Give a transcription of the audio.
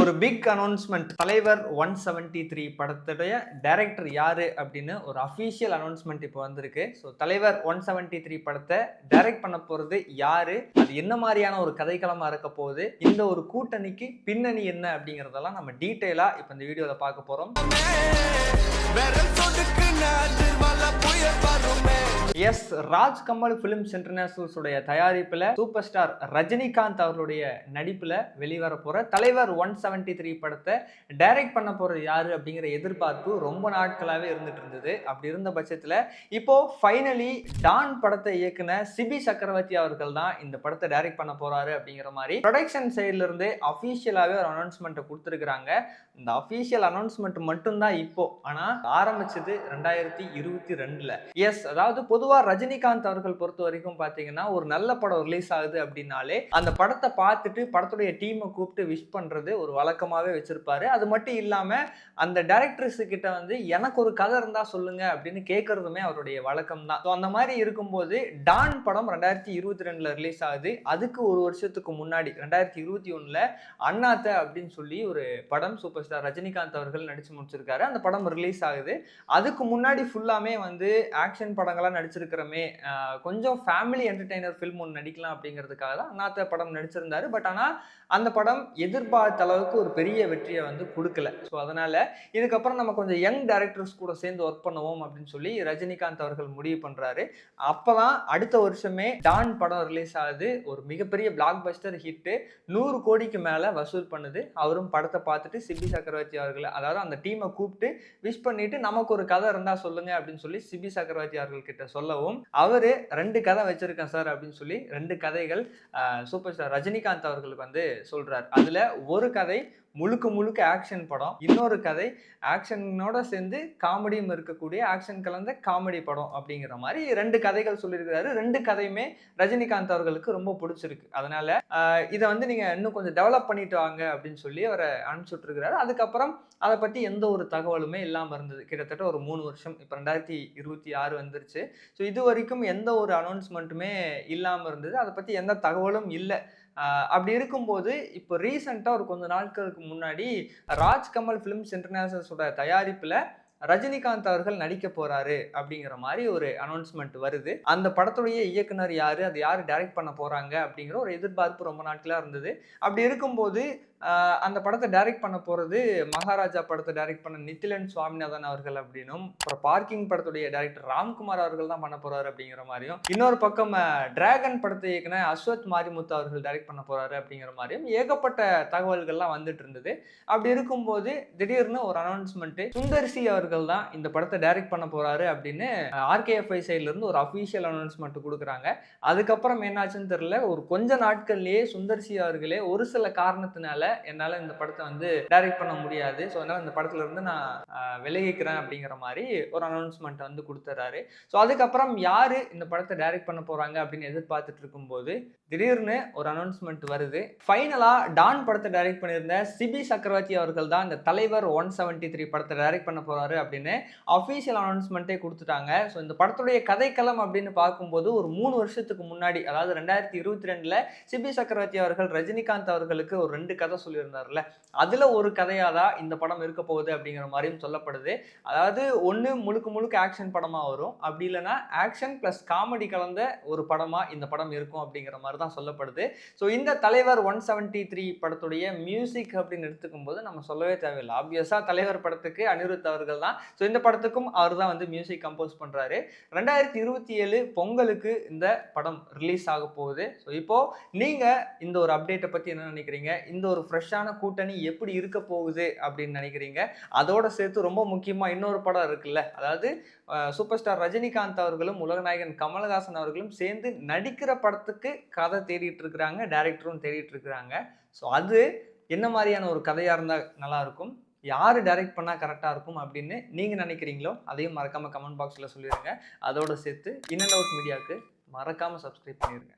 ஒரு big announcement. தலைவர் 173 படத்துடைய டைரக்டர் யாரு அப்படின்னு ஒரு அஃபீஷியல் அனௌன்ஸ்மெண்ட் இப்போ வந்திருக்கு. ஸோ தலைவர் 173 படத்தை டைரக்ட் பண்ண போறது யாரு, அது என்ன மாதிரியான ஒரு கதைக்களமா இருக்க போகுது, இந்த ஒரு கூட்டணிக்கு பின்னணி என்ன அப்படிங்கறதெல்லாம் நம்ம டீட்டெயிலா இப்போ இந்த வீடியோல பார்க்க போறோம். Yes, Raaj Kamal films internationals உடைய தயாரிப்புல சூப்பர் ஸ்டார் ரஜினிகாந்த் அவர்களுடைய நடிப்புல வெளிவர போற தலைவர் 173 படத்தை டைரக்ட் பண்ண போறது யாரு அப்படிங்கிற எதிர்பார்ப்பு ரொம்ப நாட்களாவே இருந்துட்டு இருந்தது. அப்படி இருந்த பட்சத்துல இப்போ ஃபைனலி டான் படத்தை இயக்குன சிபி சக்கரவர்த்தி அவர்கள் தான் இந்த படத்தை டைரக்ட் பண்ண போறாரு அப்படிங்கிற மாதிரி ப்ரொடக்ஷன் சைட்ல இருந்து அபிஷியலாவே ஒரு அனௌன்ஸ்மெண்ட் கொடுத்திருக்காங்க. இந்த அபிஷியல் அனௌன்ஸ்மெண்ட் மட்டும்தான் இப்போ, ஆனா ஆரம்பிச்சது 2022ல. எஸ், அதாவது பொதுவா ரஜினிகாந்த் அவர்கள் பொறுத்த வரைக்கும் பாத்தீங்கன்னா ஒரு நல்ல படம் ரிலீஸ் ஆகுது அப்படின்னாலே அந்த படத்தை பார்த்துட்டு படத்துடைய டீமை கூப்பிட்டு விஷ் பண்றது ஒரு வழக்கமாவே வச்சிருப்பாரு. அது மட்டும் இல்லாம அந்த டைரக்டர்ஸ் கிட்ட வந்து எனக்கு ஒரு கதை இருந்தா சொல்லுங்க அப்படின்னு கேட்கறதுமே அவருடைய வழக்கம் தான். அந்த மாதிரி இருக்கும்போது டான் படம் 2022ல ரிலீஸ் ஆகுது. அதுக்கு ஒரு வருஷத்துக்கு முன்னாடி 2021ல அண்ணாத்த அப்படின்னு சொல்லி ஒரு படம் சூப்பர் ஸ்டார் ரஜினிகாந்த் அவர்கள் நடிச்சு முடிச்சிருக்காரு. அந்த படம் ரிலீஸ் ஆகுது. அதுக்கு முன்னாடி ஃபுல்லாமே வந்து ஆக்ஷன் படங்களா நடிச்சிருக்கிறமே, கொஞ்சம் ஃபேமிலி என்டர்டெய்னர் ஃபில்ம் ஒன்று நடிக்கலாம் அப்படிங்கிறதுக்காக தான் அண்ணாத்த படம் நடிச்சிருந்தாரு. பட் ஆனால் அந்த படம் எதிர்பார்த்த அளவுக்கு ஒரு பெரிய வெற்றியை வந்து கொடுக்கல. ஸோ அதனால இதுக்கப்புறம் நம்ம கொஞ்சம் யங் டைரக்டர்ஸ் கூட சேர்ந்து ஒர்க் பண்ணுவோம் அப்படின்னு சொல்லி ரஜினிகாந்த் அவர்கள் முடிவு பண்றாரு. அப்பதான் அடுத்த வருஷமே டான் படம் ரிலீஸ் ஆகுது. ஒரு மிகப்பெரிய பிளாக் பஸ்டர் ஹிட், 100 கோடிக்கு மேல வசூல் பண்ணுது. அவரும் படத்தை பார்த்துட்டு சிபி சக்கரவர்த்தி அவர்கள், அதாவது அந்த டீமை கூப்பிட்டு விஷ் பண்ணிட்டு நமக்கு ஒரு கதை இருந்தா சொல்லுங்க அப்படின்னு சொல்லி சிபி சக்கரவர்த்தி அவர்கள் கிட்ட சொல்லவும் அவரு 2 கதை வச்சிருக்கேன் சார் அப்படின்னு சொல்லி 2 கதைகள் சூப்பர் ஸ்டார் ரஜினிகாந்த் அவர்களுக்கு வந்து சொல்றாரு. அதுல ஒரு கதை முழுக்க ஆக்ஷன் படம், இன்னொரு கதை ஆக்ஷனோட சேர்ந்து காமெடியும் இருக்கக்கூடிய ஆக்ஷன் கலந்த காமெடி படம் அப்படிங்கிற மாதிரி 2 கதைகள் சொல்லியிருக்கிறாரு. 2 கதையுமே ரஜினிகாந்த் அவர்களுக்கு ரொம்ப பிடிச்சிருக்கு. அதனால இதை வந்து நீங்க இன்னும் கொஞ்சம் டெவலப் பண்ணிட்டு வாங்க அப்படின்னு சொல்லி அவரை அனுப்பிச்சு விட்டுருக்கிறாரு. அதுக்கப்புறம் அதை பத்தி எந்த ஒரு தகவலுமே இல்லாம இருந்தது. கிட்டத்தட்ட ஒரு 3 வருஷம், இப்போ 2026 வந்துருச்சு. ஸோ இது வரைக்கும் எந்த ஒரு அனௌன்ஸ்மெண்ட்டுமே இல்லாம இருந்தது. அதை பத்தி எந்த தகவலும் இல்லை. அப்படி இருக்கும்போது இப்போ ரீசெண்டாக ஒரு கொஞ்ச நாட்களுக்கு முன்னாடி ராஜ் கமல் பிலிம்ஸ் இன்டர்நேஷனல்ஸோட தயாரிப்புல ரஜினிகாந்த் அவர்கள் நடிக்க போறாரு அப்படிங்கிற மாதிரி ஒரு அனௌன்ஸ்மெண்ட் வருது. அந்த படத்துடைய இயக்குனர் யாரு, அது யாரு டைரக்ட் பண்ண போறாங்க அப்படிங்கிற ஒரு எதிர்பார்ப்பு ரொம்ப நாட்களா இருந்தது. அப்படி இருக்கும்போது அந்த படத்தை டைரக்ட் பண்ண போறது மகாராஜா படத்தை டைரக்ட் பண்ண நித்திலன் சுவாமிநாதன் அவர்கள் அப்படின்னும், அப்புறம் பார்க்கிங் படத்துடைய டைரக்டர் ராம்குமார் அவர்கள் தான் பண்ண போறாரு அப்படிங்கிற மாதிரியும், இன்னொரு பக்கம் டிராகன் படத்தை இயக்குன அஸ்வத் மாரிமுத்து அவர்கள் டைரக்ட் பண்ண போறாரு அப்படிங்கிற மாதிரியும் ஏகப்பட்ட தகவல்கள்லாம் வந்துட்டு இருந்தது. அப்படி இருக்கும்போது திடீர்னு ஒரு அனௌன்ஸ்மெண்ட், சுந்தர்சி அவர்கள் தான் இந்த படத்தை டைரக்ட் பண்ண போறாரு அப்படின்னு RKFI சைட்ல இருந்து ஒரு அபிஷியல் அனௌன்ஸ்மெண்ட் கொடுக்குறாங்க. அதுக்கப்புறம் என்னாச்சுன்னு தெரியல, ஒரு கொஞ்ச நாட்கள்லயே சுந்தர்சி அவர்களே ஒரு சில காரணத்தினால என்னால இந்த படத்தை வந்து டைரக்ட் பண்ண முடியாது, ஸோ அதனால இந்த படத்துல இருந்து நான் விலகிக்கிறேன் அப்படிங்கிற மாதிரி ஒரு அனௌன்ஸ்மெண்ட் வந்து கொடுத்துறாரு. ஸோ அதுக்கப்புறம் யாரு இந்த படத்தை டைரக்ட் பண்ண போறாங்க அப்படின்னு எதிர்பார்த்துட்டு இருக்கும்போது திடீர்னு ஒரு அனௌன்ஸ்மெண்ட் வருது. ஃபைனலா டான் படத்தை டைரக்ட் பண்ணியிருந்த சிபி சக்கரவர்த்தி அவர்கள் தான் இந்த தலைவர் 173 படத்தை டைரக்ட் பண்ண போறாரு அப்படின்னு அபிஷியல் அனௌன்ஸ்மெண்ட்டே கொடுத்துட்டாங்க. ஸோ இந்த படத்துடைய கதைக்களம் அப்படின்னு பார்க்கும்போது ஒரு 3 வருஷத்துக்கு முன்னாடி, அதாவது 2022ல சிபி சக்கரவர்த்தி அவர்கள் ரஜினிகாந்த் அவர்களுக்கு ஒரு 2 கதை சொல்லியிருந்தார்ல, அதுல ஒரு கதையா தான் இந்த படம் இருக்க போகுது அப்படிங்கிற மாதிரியும் சொல்லப்படுது. அதாவது ஒண்ணு முழுக்க ஆக்ஷன் படமா வரும், அப்படி இல்லைன்னா ஆக்ஷன் பிளஸ் காமெடி கலந்த ஒரு படமா இந்த படம் இருக்கும் அப்படிங்கிற மாதிரி தான் சொல்லப்படுது. ஸோ இந்த தலைவர் 173 படத்துடைய மியூசிக் அப்படின்னு எடுத்துக்கும் போது நம்ம சொல்லவே தேவையில்லை. ஆப்வியஸா தலைவர் படத்துக்கு அனிருத் அவர்கள் தான். ஸோ இந்த படத்துக்கும் அவர் தான் வந்து மியூசிக் கம்போஸ் பண்றாரு. 2027 பொங்கலுக்கு இந்த படம் ரிலீஸ் ஆக போகுது. ஸோ இப்போ நீங்க இந்த ஒரு அப்டேட்டை பத்தி என்ன நினைக்கிறீங்க? இந்த ஒரு ஃப்ரெஷ்ஷான கூட்டணி எப்படி இருக்க போகுது அப்படின்னு நினைக்கிறீங்க? அதோட சேர்த்து ரொம்ப முக்கியமா இன்னொரு படம் இருக்குல்ல, அதாவது சூப்பர் ஸ்டார் ரஜினிகாந்த் அவர்களும் உலகநாயகன் கமலஹாசன் அவர்களும் சேர்ந்து நடிக்கிற படத்துக்கு கதை தேடிட்டு இருக்கிறாங்க, டைரக்டரும் தேடிட்டு இருக்கிறாங்க. ஸோ அது என்ன மாதிரியான ஒரு கதையா இருந்தா நல்லா இருக்கும், யாரு டைரக்ட் பண்ணா கரெக்டா இருக்கும் அப்படின்னு நீங்க நினைக்கிறீங்களோ அதையும் மறக்காம கமெண்ட் பாக்ஸ்ல சொல்லிடுங்க. அதோட சேர்த்து இன் அண்ட் அவுட் மீடியாவுக்கு மறக்காம சப்ஸ்கிரைப் பண்ணிருங்க.